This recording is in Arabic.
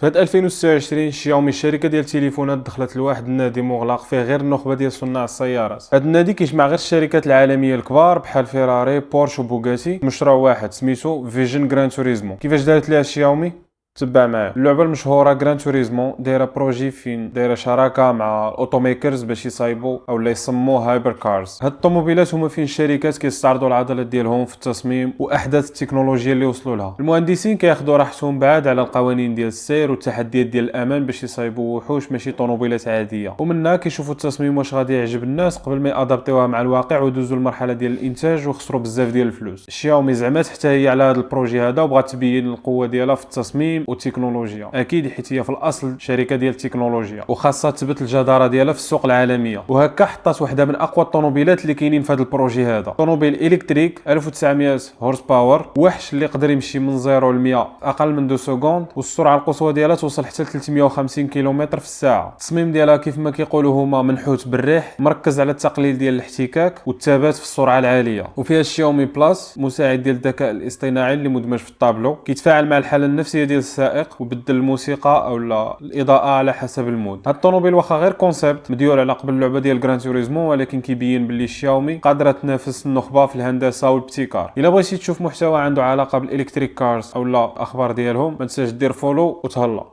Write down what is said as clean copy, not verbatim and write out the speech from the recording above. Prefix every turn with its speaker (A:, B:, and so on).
A: في هاد 2026 شاومي الشركه ديال التليفونات دخلت لواحد النادي مغلق فيه غير النخبه ديال صناع السيارات. هاد النادي كيجمع غير الشركات العالميه الكبار بحال فيراري بورش وبوغاتي. مشروع واحد سميتو فيجن غران توريزمو. كيفاش دارت ليها شاومي؟ تبع معايا. اللعبه المشهوره غران توريزمو دايره بروجي فين دايره شراكه مع الاوتوميكرز باش يصايبوا اولا يصمموا هايبر كارز. هاد الطوموبيلات هما فين الشركات كيستعرضوا العضلات ديالهم في التصميم واحدث التكنولوجيا اللي وصلوا لها. المهندسين كياخذوا راحتهم بعاد على القوانين ديال السير والتحديات ديال الامان باش يصايبوا وحوش ماشي طوموبيلات عاديه، ومنها كيشوفوا التصميم واش غادي يعجب الناس قبل ما يادابتيوها مع الواقع ويدوزوا المرحله ديال الانتاج ويخسروا بزاف ديال الفلوس. شاومي زعمات حتى هي على هذا البروجي هذا وبغات تبين القوه ديالها في التصميم والتكنولوجيا. اكيد حيت هي في الاصل شركه ديال التكنولوجيا وخاصها تثبت الجداره ديالها في السوق العالميه، وهكا حطات واحده من اقوى الطوموبيلات اللي كاينين في هذا البروجي هذا. طوموبيل الكتريك 1900 هورس باور، وحش اللي يقدر يمشي من 0 ل 100 اقل من 2 سكوند، والسرعه القصوى ديالها توصل حتى ل 350 كيلومتر في الساعه. التصميم ديالها كيف ما كيقولوا هما منحوت بالريح، مركز على التقليل ديال الاحتكاك والثبات في السرعه العاليه. وفيها الشاومي بلس مساعد ديال الذكاء الاصطناعي اللي مدمج في الطابلو، كيتفاعل مع الحاله النفسيه ديال السائق وبدل الموسيقى او الاضاءه على حسب المود. هاد الطوموبيل واخا غير كونسيبت مديول على قبل اللعبه ديال غران توريزمو، ولكن كيبين باللي شاومي قادره تنافس النخبه في الهندسه والابتكار. الا بغيتي تشوف محتوى عنده علاقه بالالكتريك كارز او اخبار ديالهم ما تنساش دير فولو وتهلا.